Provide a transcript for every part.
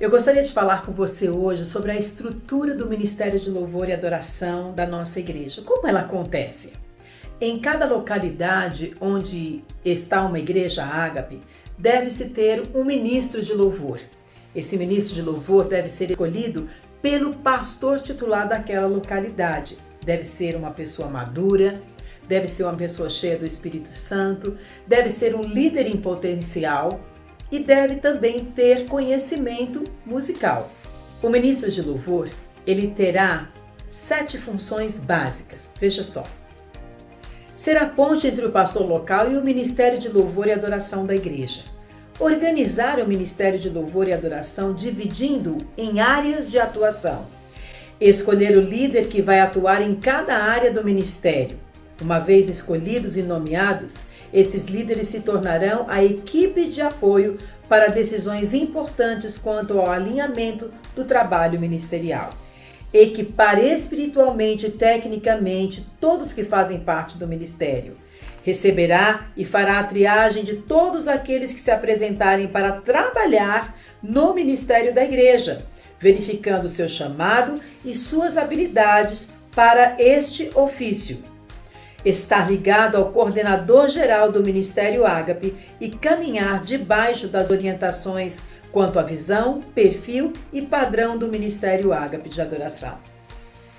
Eu gostaria de falar com você hoje sobre a estrutura do Ministério de Louvor e Adoração da nossa igreja. Como ela acontece? Em cada localidade onde está uma igreja ágape, deve-se ter um ministro de louvor. Esse ministro de louvor deve ser escolhido pelo pastor titular daquela localidade. Deve ser uma pessoa madura, deve ser uma pessoa cheia do Espírito Santo, deve ser um líder em potencial e deve também ter conhecimento musical. O ministro de louvor, ele terá 7 funções básicas. Veja só. Ser a ponte entre o pastor local e o ministério de louvor e adoração da igreja. Organizar o ministério de louvor e adoração dividindo em áreas de atuação. Escolher o líder que vai atuar em cada área do ministério. Uma vez escolhidos e nomeados, esses líderes se tornarão a equipe de apoio para decisões importantes quanto ao alinhamento do trabalho ministerial. Equipar espiritualmente e tecnicamente todos que fazem parte do ministério. Receberá e fará a triagem de todos aqueles que se apresentarem para trabalhar no ministério da igreja, verificando seu chamado e suas habilidades para este ofício. Estar ligado ao coordenador geral do Ministério Ágape e caminhar debaixo das orientações quanto à visão, perfil e padrão do Ministério Ágape de Adoração.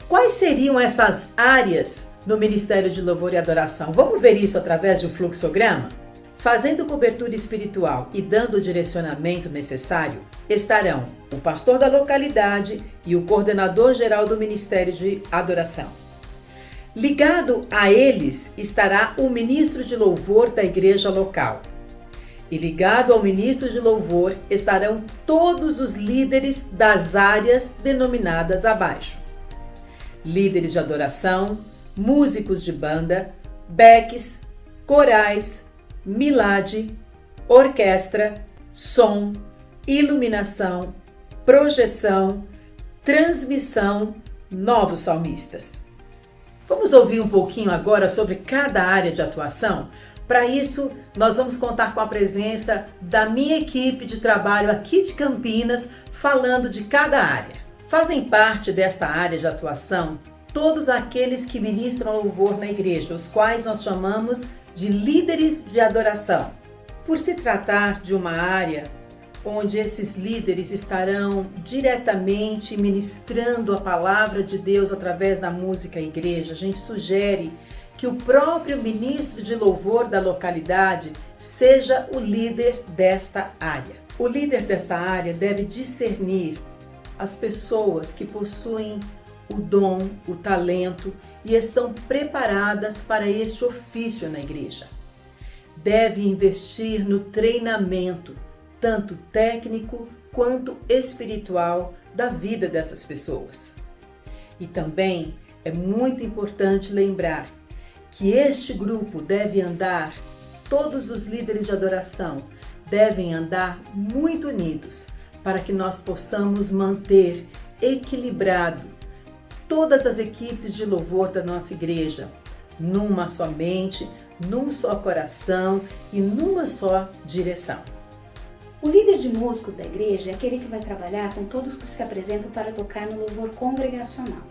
Quais seriam essas áreas no Ministério de Louvor e Adoração? Vamos ver isso através de um fluxograma? Fazendo cobertura espiritual e dando o direcionamento necessário, estarão o pastor da localidade e o coordenador geral do Ministério de Adoração. Ligado a eles estará o ministro de louvor da igreja local. E ligado ao ministro de louvor estarão todos os líderes das áreas denominadas abaixo. Líderes de adoração, músicos de banda, backs, corais, milade, orquestra, som, iluminação, projeção, transmissão, novos salmistas. Vamos ouvir um pouquinho agora sobre cada área de atuação? Para isso, nós vamos contar com a presença da minha equipe de trabalho aqui de Campinas, falando de cada área. Fazem parte desta área de atuação todos aqueles que ministram louvor na igreja, os quais nós chamamos de líderes de adoração. Por se tratar de uma área onde esses líderes estarão diretamente ministrando a palavra de Deus através da música à igreja, a gente sugere que o próprio ministro de louvor da localidade seja o líder desta área. O líder desta área deve discernir as pessoas que possuem o dom, o talento e estão preparadas para este ofício na igreja. Deve investir no treinamento, tanto técnico quanto espiritual, da vida dessas pessoas. E também é muito importante lembrar que este grupo deve andar, todos os líderes de adoração devem andar muito unidos para que nós possamos manter equilibrado todas as equipes de louvor da nossa igreja, numa só mente, num só coração e numa só direção. O líder de músicos da igreja é aquele que vai trabalhar com todos que se apresentam para tocar no louvor congregacional.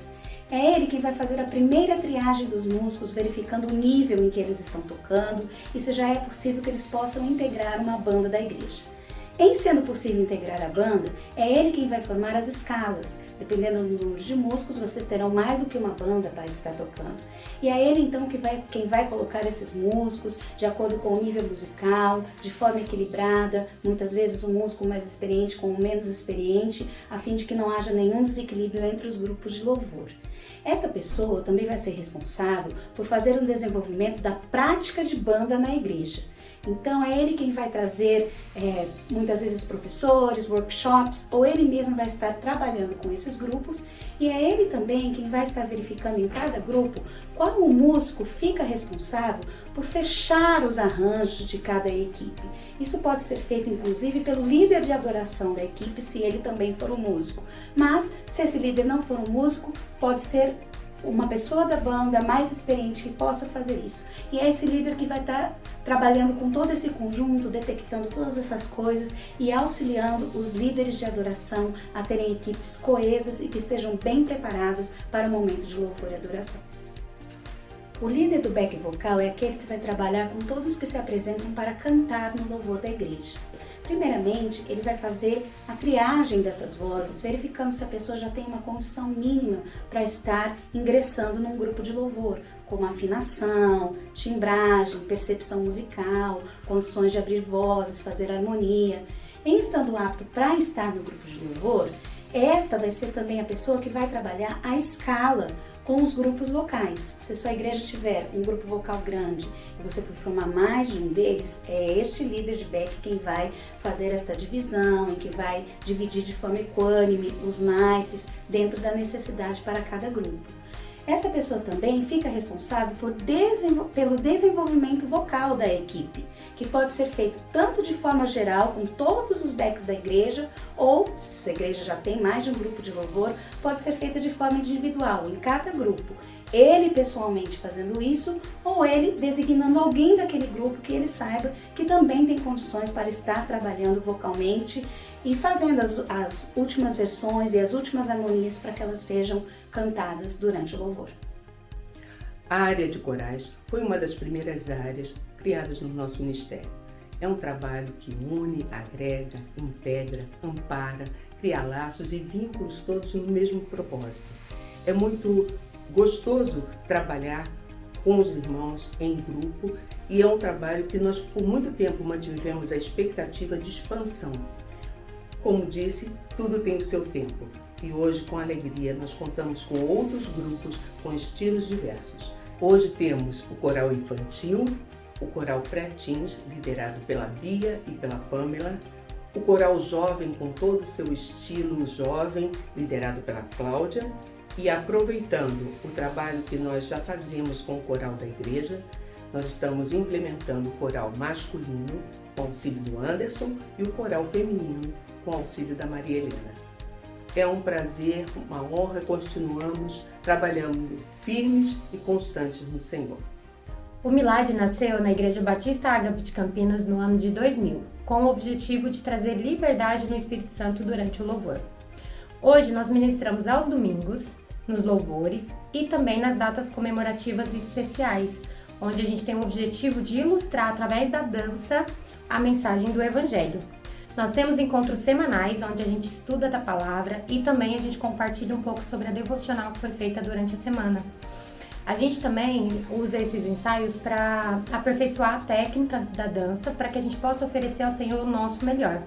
É ele quem vai fazer a primeira triagem dos músicos, verificando o nível em que eles estão tocando e se já é possível que eles possam integrar uma banda da igreja. Em sendo possível integrar a banda, é ele quem vai formar as escalas. Dependendo do número de músicos, vocês terão mais do que uma banda para estar tocando. E é ele então quem vai colocar esses músicos de acordo com o nível musical, de forma equilibrada, muitas vezes um músico mais experiente com o menos experiente, a fim de que não haja nenhum desequilíbrio entre os grupos de louvor. Esta pessoa também vai ser responsável por fazer um desenvolvimento da prática de banda na igreja. Então é ele quem vai trazer muitas vezes professores, workshops, ou ele mesmo vai estar trabalhando com esses grupos, e é ele também quem vai estar verificando em cada grupo qual o músico fica responsável por fechar os arranjos de cada equipe. Isso pode ser feito inclusive pelo líder de adoração da equipe, se ele também for um músico. Mas se esse líder não for um músico, pode ser uma pessoa da banda mais experiente que possa fazer isso. E é esse líder que vai estar trabalhando com todo esse conjunto, detectando todas essas coisas e auxiliando os líderes de adoração a terem equipes coesas e que estejam bem preparadas para o momento de louvor e adoração. O líder do back vocal é aquele que vai trabalhar com todos que se apresentam para cantar no louvor da igreja. Primeiramente, ele vai fazer a triagem dessas vozes, verificando se a pessoa já tem uma condição mínima para estar ingressando num grupo de louvor, como afinação, timbragem, percepção musical, condições de abrir vozes, fazer harmonia. Em estando apto para estar no grupo de louvor, esta vai ser também a pessoa que vai trabalhar a escala com os grupos vocais. Se sua igreja tiver um grupo vocal grande e você for formar mais de um deles, é este líder de back quem vai fazer esta divisão, em que vai dividir de forma equânime os naipes dentro da necessidade para cada grupo. Essa pessoa também fica responsável pelo desenvolvimento vocal da equipe, que pode ser feito tanto de forma geral com todos os backs da igreja, ou, se sua igreja já tem mais de um grupo de louvor, pode ser feita de forma individual, em cada grupo. Ele pessoalmente fazendo isso, ou ele designando alguém daquele grupo que ele saiba que também tem condições para estar trabalhando vocalmente e fazendo as últimas versões e as últimas harmonias para que elas sejam cantadas durante o louvor. A área de corais foi uma das primeiras áreas criadas no nosso ministério. É um trabalho que une, agrega, integra, ampara, cria laços e vínculos todos no mesmo propósito. É muito gostoso trabalhar com os irmãos em grupo e é um trabalho que nós por muito tempo mantivemos a expectativa de expansão. Como disse, tudo tem o seu tempo e hoje, com alegria, nós contamos com outros grupos com estilos diversos. Hoje temos o coral infantil, o coral pré-teens, liderado pela Bia e pela Pamela, o coral jovem com todo o seu estilo jovem, liderado pela Cláudia, e aproveitando o trabalho que nós já fazemos com o coral da igreja, nós estamos implementando o coral masculino com auxílio do Anderson e o coral feminino com auxílio da Maria Helena. É um prazer, uma honra, continuamos trabalhando firmes e constantes no Senhor. O Milad nasceu na Igreja Batista Ágape de Campinas no ano de 2000, com o objetivo de trazer liberdade no Espírito Santo durante o louvor. Hoje nós ministramos aos domingos, nos louvores e também nas datas comemorativas e especiais, onde a gente tem o objetivo de ilustrar através da dança a mensagem do Evangelho. Nós temos encontros semanais onde a gente estuda da palavra e também a gente compartilha um pouco sobre a devocional que foi feita durante a semana. A gente também usa esses ensaios para aperfeiçoar a técnica da dança, para que a gente possa oferecer ao Senhor o nosso melhor.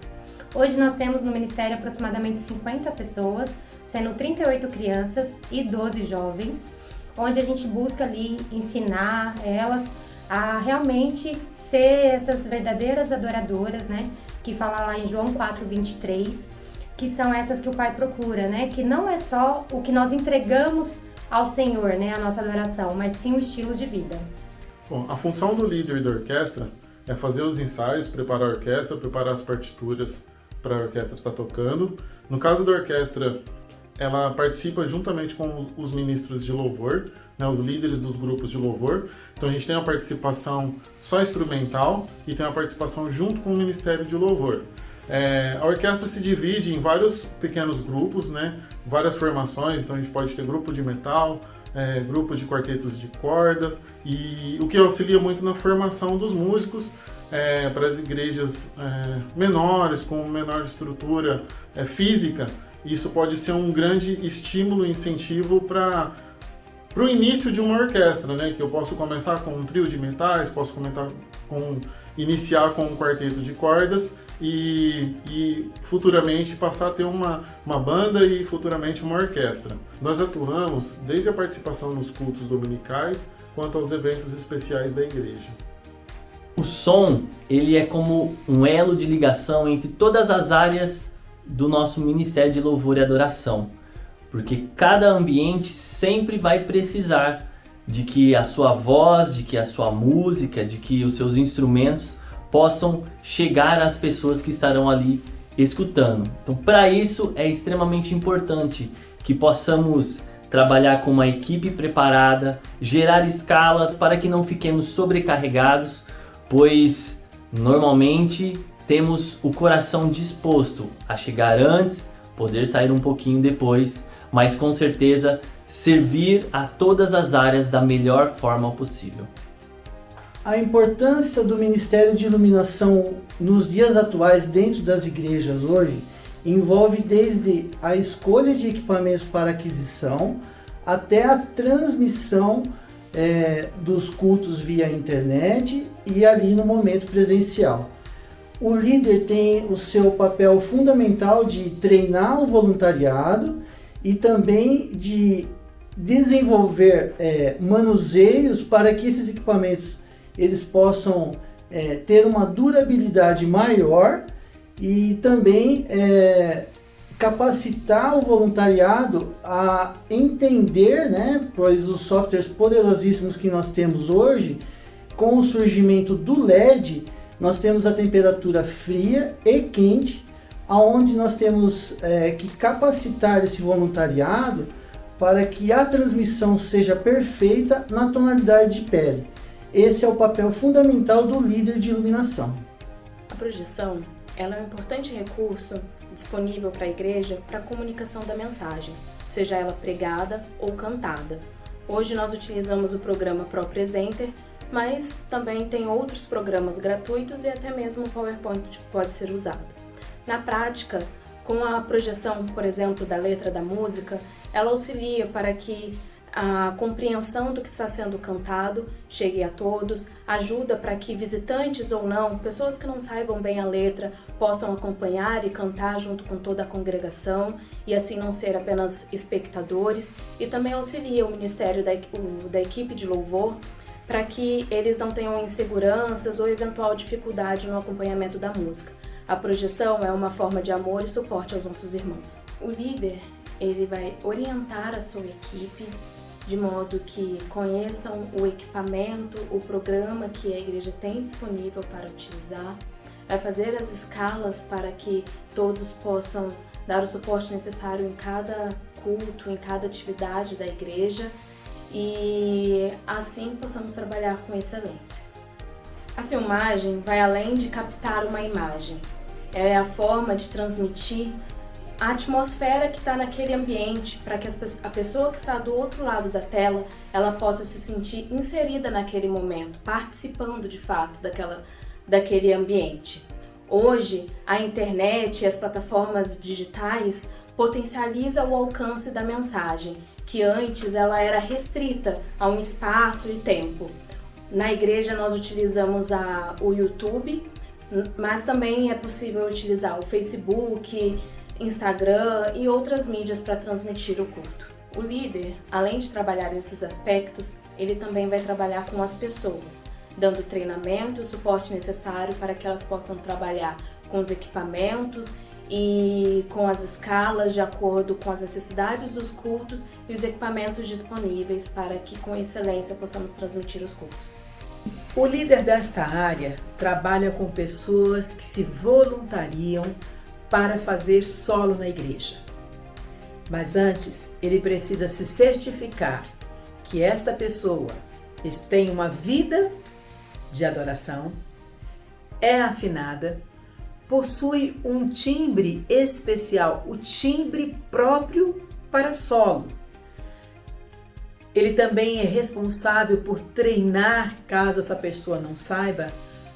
Hoje nós temos no ministério aproximadamente 50 pessoas, sendo 38 crianças e 12 jovens, onde a gente busca ali ensinar elas a realmente ser essas verdadeiras adoradoras, né? Que fala lá em João 4:23, que são essas que o Pai procura, né? Que não é só o que nós entregamos ao Senhor, né? A nossa adoração, mas sim o estilo de vida. Bom, a função do líder da orquestra é fazer os ensaios, preparar a orquestra, preparar as partituras para a orquestra estar tocando. No caso da orquestra, ela participa juntamente com os ministros de louvor, né, os líderes dos grupos de louvor. Então a gente tem a participação só instrumental e tem a participação junto com o Ministério de Louvor. A orquestra se divide em vários pequenos grupos, né, várias formações, então a gente pode ter grupo de metal, grupo de quartetos de cordas, e o que auxilia muito na formação dos músicos para as igrejas menores, com menor estrutura física. Isso pode ser um grande estímulo e incentivo para o início de uma orquestra, né? Que eu posso começar com um trio de metais, posso iniciar com um quarteto de cordas e futuramente passar a ter uma banda e futuramente uma orquestra. Nós atuamos desde a participação nos cultos dominicais quanto aos eventos especiais da igreja. O som, ele é como um elo de ligação entre todas as áreas do nosso Ministério de Louvor e Adoração, porque cada ambiente sempre vai precisar de que a sua voz, de que a sua música, de que os seus instrumentos possam chegar às pessoas que estarão ali escutando. Então, para isso é extremamente importante que possamos trabalhar com uma equipe preparada, gerar escalas para que não fiquemos sobrecarregados, pois normalmente temos o coração disposto a chegar antes, poder sair um pouquinho depois, mas com certeza servir a todas as áreas da melhor forma possível. A importância do Ministério de Iluminação nos dias atuais dentro das igrejas hoje envolve desde a escolha de equipamentos para aquisição até a transmissão dos cultos via internet e ali no momento presencial. O líder tem o seu papel fundamental de treinar o voluntariado e também de desenvolver manuseios para que esses equipamentos eles possam ter uma durabilidade maior e também capacitar o voluntariado a entender, pois os softwares poderosíssimos que nós temos hoje, com o surgimento do LED, nós temos a temperatura fria e quente, aonde nós temos que capacitar esse voluntariado para que a transmissão seja perfeita na tonalidade de pele. Esse é o papel fundamental do líder de iluminação. A projeção ela é um importante recurso disponível para a igreja para a comunicação da mensagem, seja ela pregada ou cantada. Hoje nós utilizamos o programa ProPresenter, mas também tem outros programas gratuitos e até mesmo o PowerPoint pode ser usado. Na prática, com a projeção, por exemplo, da letra da música, ela auxilia para que a compreensão do que está sendo cantado chegue a todos, ajuda para que visitantes ou não, pessoas que não saibam bem a letra, possam acompanhar e cantar junto com toda a congregação e assim não ser apenas espectadores, e também auxilia o ministério da equipe de louvor para que eles não tenham inseguranças ou eventual dificuldade no acompanhamento da música. A projeção é uma forma de amor e suporte aos nossos irmãos. O líder, ele vai orientar a sua equipe de modo que conheçam o equipamento, o programa que a igreja tem disponível para utilizar, vai fazer as escalas para que todos possam dar o suporte necessário em cada culto, em cada atividade da igreja e assim possamos trabalhar com excelência. A filmagem vai além de captar uma imagem, ela é a forma de transmitir a atmosfera que está naquele ambiente, para que a pessoa que está do outro lado da tela, ela possa se sentir inserida naquele momento, participando de fato daquele ambiente. Hoje, a internet e as plataformas digitais potencializam o alcance da mensagem, que antes ela era restrita a um espaço e tempo. Na igreja nós utilizamos o YouTube, mas também é possível utilizar o Facebook, Instagram e outras mídias para transmitir o culto. O líder, além de trabalhar esses aspectos, ele também vai trabalhar com as pessoas, dando treinamento e o suporte necessário para que elas possam trabalhar com os equipamentos e com as escalas de acordo com as necessidades dos cultos e os equipamentos disponíveis para que com excelência possamos transmitir os cultos. O líder desta área trabalha com pessoas que se voluntariam para fazer solo na igreja. Mas antes, ele precisa se certificar que esta pessoa tem uma vida de adoração, é afinada, possui um timbre especial, o timbre próprio para solo. Ele também é responsável por treinar, caso essa pessoa não saiba,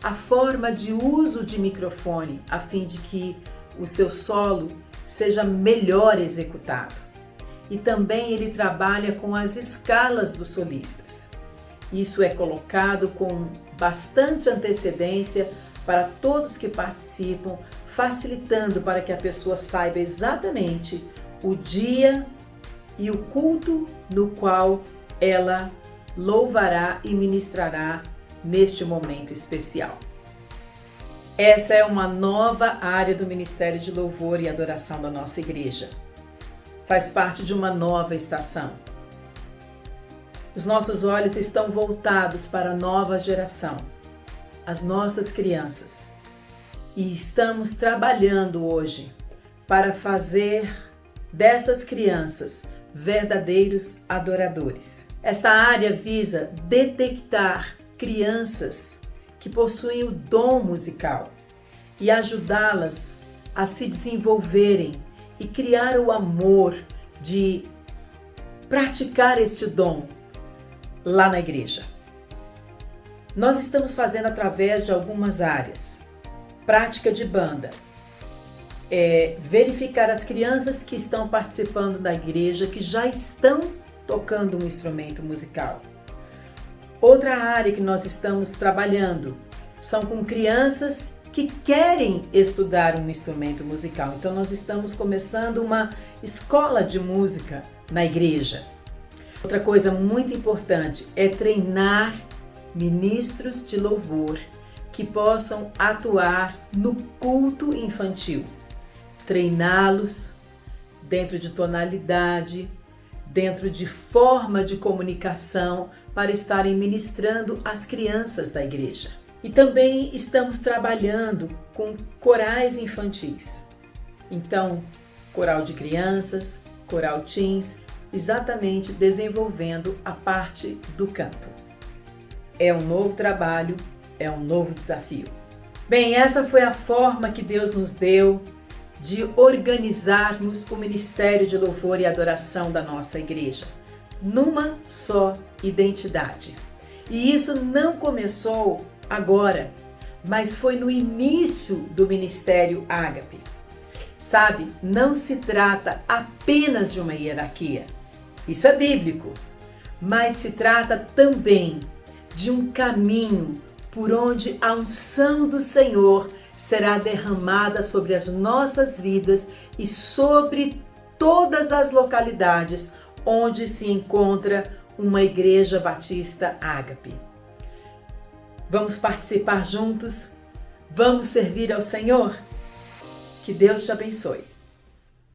a forma de uso de microfone, a fim de que o seu solo seja melhor executado. E também ele trabalha com as escalas dos solistas. Isso é colocado com bastante antecedência para todos que participam, facilitando para que a pessoa saiba exatamente o dia e o culto no qual ela louvará e ministrará neste momento especial. Essa é uma nova área do Ministério de Louvor e Adoração da nossa igreja. Faz parte de uma nova estação. Os nossos olhos estão voltados para a nova geração, as nossas crianças. E estamos trabalhando hoje para fazer dessas crianças verdadeiros adoradores. Esta área visa detectar crianças que possuem o dom musical e ajudá-las a se desenvolverem e criar o amor de praticar este dom lá na igreja. Nós estamos fazendo através de algumas áreas. Prática de banda, verificar as crianças que estão participando da igreja, que já estão tocando um instrumento musical. Outra área que nós estamos trabalhando são com crianças que querem estudar um instrumento musical. Então nós estamos começando uma escola de música na igreja. Outra coisa muito importante é treinar ministros de louvor que possam atuar no culto infantil. Treiná-los dentro de tonalidade, dentro de forma de comunicação para estarem ministrando às crianças da igreja. E também estamos trabalhando com corais infantis. Então, coral de crianças, coral teens, exatamente desenvolvendo a parte do canto. É um novo trabalho, é um novo desafio. Bem, essa foi a forma que Deus nos deu de organizarmos o Ministério de Louvor e Adoração da nossa igreja, numa só identidade. E isso não começou agora, mas foi no início do Ministério Ágape. Sabe, não se trata apenas de uma hierarquia, isso é bíblico, mas se trata também de um caminho por onde a unção do Senhor será derramada sobre as nossas vidas e sobre todas as localidades onde se encontra uma igreja batista Ágape. Vamos participar juntos? Vamos servir ao Senhor? Que Deus te abençoe.